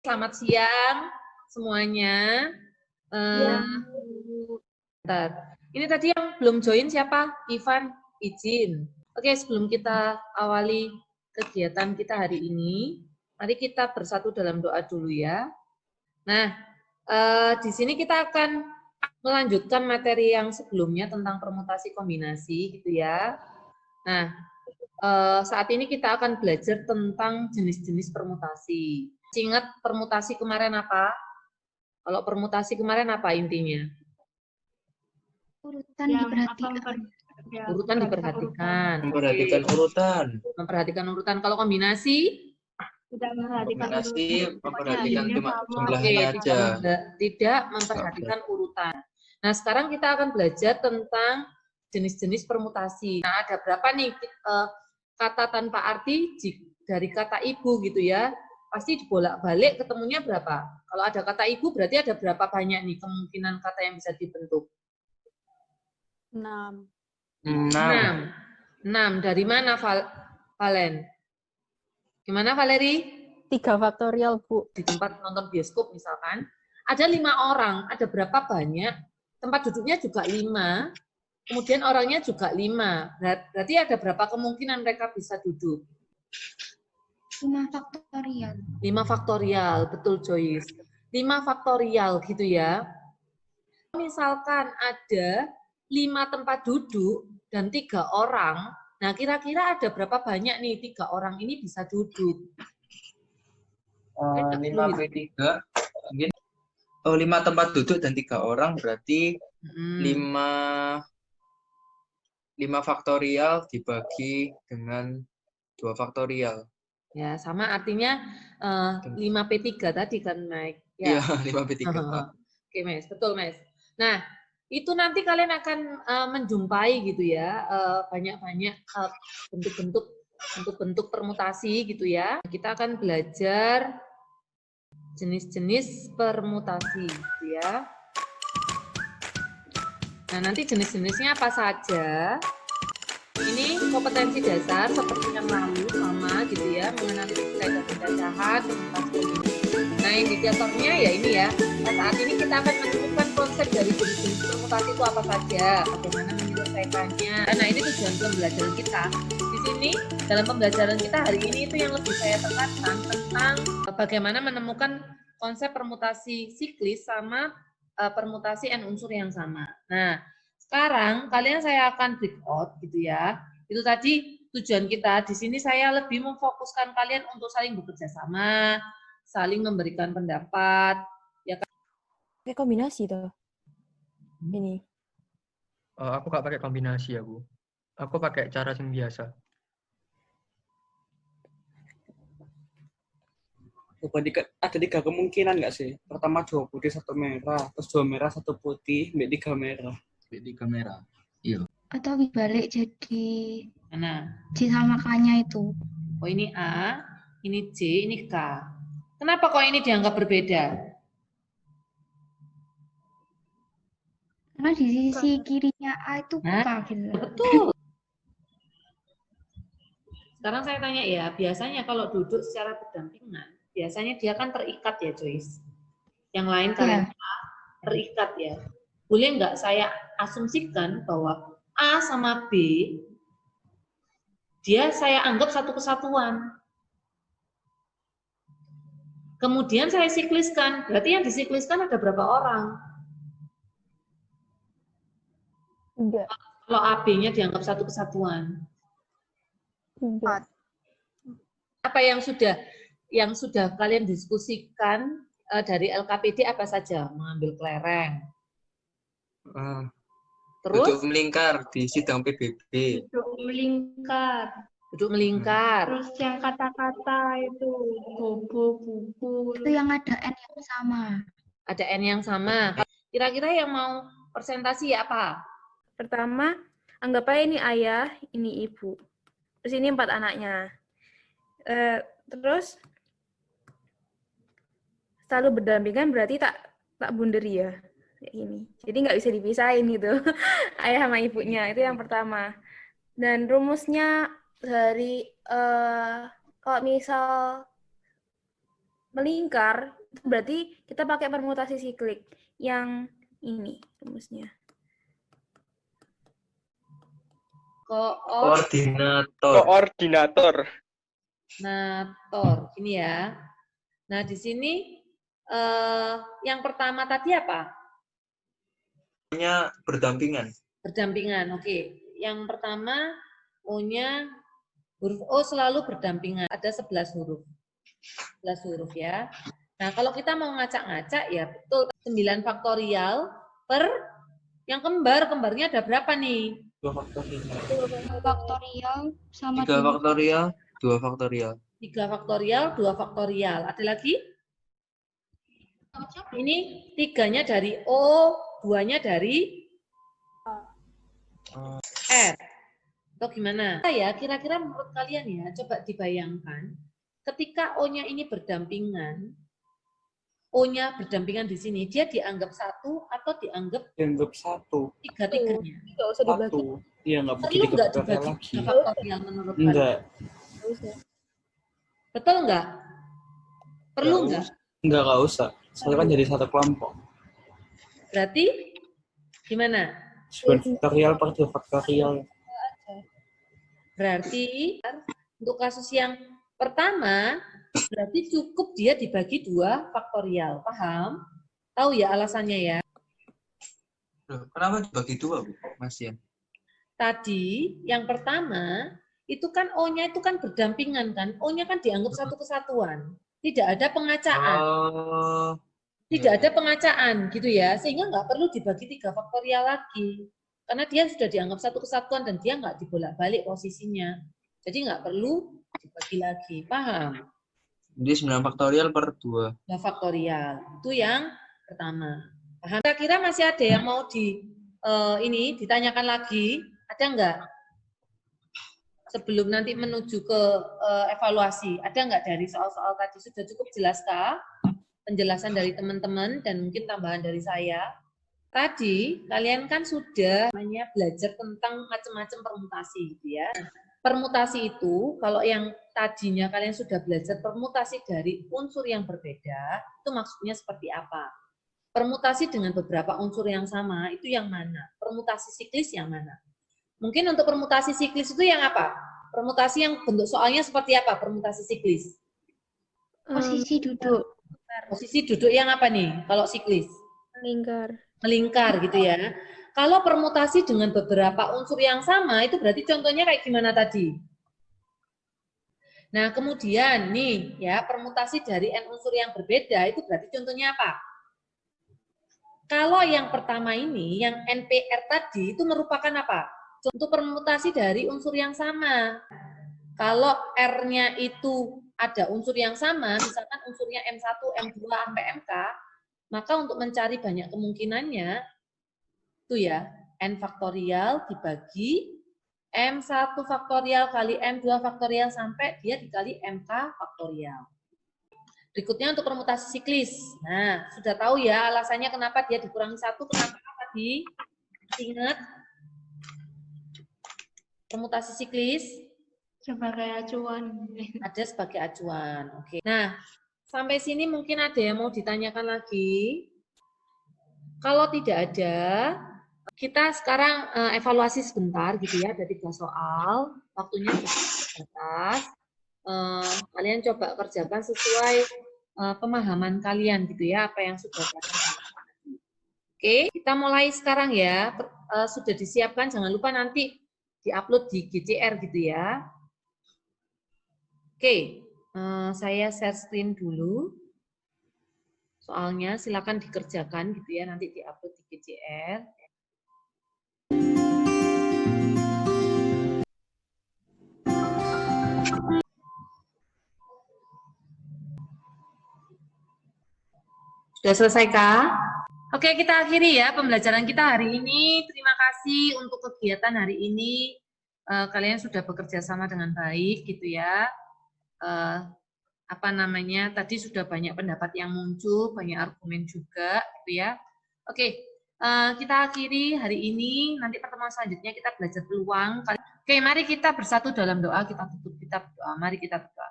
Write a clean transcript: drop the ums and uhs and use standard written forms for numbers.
Selamat siang semuanya. Bentar. Ini tadi yang belum join siapa? Ivan, izin. Oke, sebelum kita awali kegiatan kita hari ini, mari kita bersatu dalam doa dulu ya. Nah, di sini kita akan melanjutkan materi yang sebelumnya tentang permutasi kombinasi, gitu ya. Nah, saat ini kita akan belajar tentang jenis-jenis permutasi. Ingat permutasi kemarin apa? Kalau permutasi kemarin apa intinya? Urutan diperhatikan. Urutan diperhatikan. Memperhatikan urutan. Memperhatikan urutan. Kalau kombinasi? Tidak memperhatikan Kombinasi memperhatikan urutan. jumlahnya aja. Tidak memperhatikan urutan. Nah, sekarang kita akan belajar tentang jenis-jenis permutasi. Nah, ada berapa nih kata tanpa arti dari kata ibu gitu ya? Pasti dibolak-balik ketemunya berapa? Kalau ada kata ibu berarti ada berapa banyak nih kemungkinan kata yang bisa dibentuk? 6. 6. Dari mana, Valen? Gimana, Valeri? 3 faktorial, Bu. Di tempat nonton bioskop misalkan, ada 5 orang, ada berapa banyak? Tempat duduknya juga 5, kemudian orangnya juga 5. Berarti ada berapa kemungkinan mereka bisa duduk? 5 faktorial. 5 faktorial, betul Joyce. 5 faktorial gitu ya. Misalkan ada 5 tempat duduk dan 3 orang, nah kira-kira ada berapa banyak nih 3 orang ini bisa duduk? 5 per 3 mungkin 5 tempat duduk dan 3 orang berarti 5 faktorial dibagi dengan 2 faktorial. Ya, sama artinya 5/3 tadi kan, Mike. Ya. Iya, 5/3. Oke, Mas. Betul, Mas. Nah, itu nanti kalian akan menjumpai gitu ya, banyak-banyak bentuk-bentuk permutasi gitu ya. Kita akan belajar jenis-jenis permutasi gitu ya. Nah, nanti jenis-jenisnya apa saja? Ini kompetensi dasar seperti yang lalu sama gitu ya, mengenali kaidah pencacahan, permutasi. Nah, indikatornya ya ini ya. Nah, saat ini kita akan menemukan konsep dari jenis-jenis permutasi itu apa saja, bagaimana menyelesaikannya. Nah, ini tujuan pembelajaran kita. Di sini dalam pembelajaran kita hari ini itu yang lebih saya tekankan tentang bagaimana menemukan konsep permutasi siklis sama permutasi n unsur yang sama. Nah, sekarang kalian saya akan break out gitu ya. Itu tadi tujuan kita. Di sini saya lebih memfokuskan kalian untuk saling bekerja sama, saling memberikan pendapat. Ya kan? Pakai kombinasi tuh. Ini. Aku nggak pakai kombinasi ya, Bu. Aku pakai cara yang biasa. Ada 3 kemungkinan nggak sih? Pertama 2 putih 1 merah, terus 2 merah 1 putih, 3 merah. 3 merah. Iya. Atau dibalik jadi Mana? disamakannya itu. Oh, ini A, ini C, ini K. Kenapa kok ini dianggap berbeda? Karena di sisi kirinya A itu K gitu. Betul. Sekarang saya tanya ya, biasanya kalau duduk secara berdampingan, biasanya dia kan terikat ya, Joyce. Yang lain kalian terikat ya. Boleh nggak saya asumsikan bahwa A sama B, dia saya anggap satu kesatuan. Kemudian saya sikliskan, berarti yang disikliskan ada berapa orang? 3. Kalau AB-nya dianggap satu kesatuan. 3. Apa yang sudah kalian diskusikan dari LKPD apa saja? Mengambil kelereng. Terus? Duduk melingkar di sidang PBB. Duduk melingkar. Terus yang kata-kata itu bobo, buku. Itu yang ada N yang sama. Ada N yang sama. Kira-kira yang mau presentasi apa? Pertama, anggap aja ini ayah, ini ibu. Terus ini 4 anaknya. Terus selalu berdampingan berarti tak bunderi ya. Kayak gini. Jadi nggak bisa dipisahin gitu. Ayah sama ibunya. Itu yang pertama. Dan rumusnya dari kalau misal melingkar, itu berarti kita pakai permutasi siklik. Yang ini rumusnya. Koordinator. Ini ya. Nah, di sini yang pertama tadi apa? O-nya berdampingan. Berdampingan, oke. Yang pertama, O-nya, huruf O selalu berdampingan. Ada 11 huruf. 11 huruf ya. Nah, kalau kita mau ngacak-ngacak, ya betul. 9 faktorial per yang kembar. Kembarnya ada berapa nih? 2 faktorial. 2 faktorial sama 3 faktorial, 2 faktorial. 3 faktorial, 2 faktorial. Ada lagi? Ini 3-nya dari O, 2-nya dari R. Atau gimana? Ya, kira-kira menurut kalian ya, coba dibayangkan. Ketika O-nya ini berdampingan, O-nya berdampingan di sini, dia dianggap 1 atau dianggap 1. 3-3-nya? Nggak usah dibagi. 1. Iya, nggak Perlu begitu nggak faktorial dibagi lagi. 3 faktorial menurut kalian? Enggak. Nggak usah. Betul nggak? Perlu nggak? Nggak usah. Soalnya kan jadi satu kelompok. Berarti gimana? 9 faktorial per 2 faktorial. Berarti untuk kasus yang pertama, berarti cukup dia dibagi 2 faktorial. Paham? Tahu ya alasannya ya? Loh, kenapa dibagi 2, Bu, Mas Yan? Tadi yang pertama, itu kan O-nya itu kan berdampingan kan? O-nya kan dianggap satu kesatuan. Tidak ada pengacaan. Oh, Tidak ada pengacaan gitu ya. Sehingga nggak perlu dibagi 3 faktorial lagi. Karena dia sudah dianggap satu kesatuan dan dia nggak dibolak-balik posisinya. Jadi nggak perlu dibagi lagi. Paham? jadi 9 faktorial per 2. 2 faktorial. Itu yang pertama. Paham? Kira-kira masih ada yang mau ini ditanyakan lagi? Ada nggak? Sebelum nanti menuju ke evaluasi, ada nggak dari soal-soal tadi? Sudah cukup jelaskah penjelasan dari teman-teman dan mungkin tambahan dari saya? Tadi kalian kan sudah belajar tentang macam-macam permutasi, gitu ya. Permutasi itu, kalau yang tadinya kalian sudah belajar permutasi dari unsur yang berbeda, itu maksudnya seperti apa? Permutasi dengan beberapa unsur yang sama, itu yang mana? Permutasi siklis yang mana? Mungkin untuk permutasi siklis itu yang apa? Permutasi yang bentuk soalnya seperti apa? Permutasi siklis. posisi duduk. Posisi duduk yang apa nih kalau siklis? Melingkar. Melingkar gitu ya. Kalau permutasi dengan beberapa unsur yang sama, itu berarti contohnya kayak gimana tadi? Nah, kemudian nih ya, permutasi dari n unsur yang berbeda, itu berarti contohnya apa? Kalau yang pertama ini, yang NPR tadi, itu merupakan apa? Contoh permutasi dari unsur yang sama. Kalau R-nya itu ada unsur yang sama, misalkan unsurnya M1, M2, sampai MK, maka untuk mencari banyak kemungkinannya, itu ya, N faktorial dibagi M1 faktorial kali M2 faktorial sampai dia dikali MK faktorial. Berikutnya untuk permutasi siklis. Nah, sudah tahu ya alasannya kenapa dia dikurangi 1, kenapa tadi? Ingat? Permutasi siklis Sebagai acuan. ada sebagai acuan. Oke. Nah, sampai sini mungkin ada yang mau ditanyakan lagi. Kalau tidak ada, kita sekarang evaluasi sebentar gitu ya. Ada 3 soal, waktunya terbatas. Kalian coba kerjakan sesuai pemahaman kalian gitu ya, apa yang sudah kalian lakukan. Oke, kita mulai sekarang ya. Sudah disiapkan, jangan lupa nanti di-upload di GCR gitu ya. Oke, saya share screen dulu. Soalnya silakan dikerjakan gitu ya, nanti di-upload di GCR. Sudah selesai kah? Oke, kita akhiri ya pembelajaran kita hari ini. Terima kasih untuk kegiatan hari ini. Kalian sudah bekerja sama dengan baik gitu ya. Tadi sudah banyak pendapat yang muncul, banyak argumen juga gitu ya. Oke, kita akhiri hari ini. Nanti pertemuan selanjutnya kita belajar peluang. Oke, mari kita bersatu dalam doa, kita tutup kitab doa. Mari kita berdoa.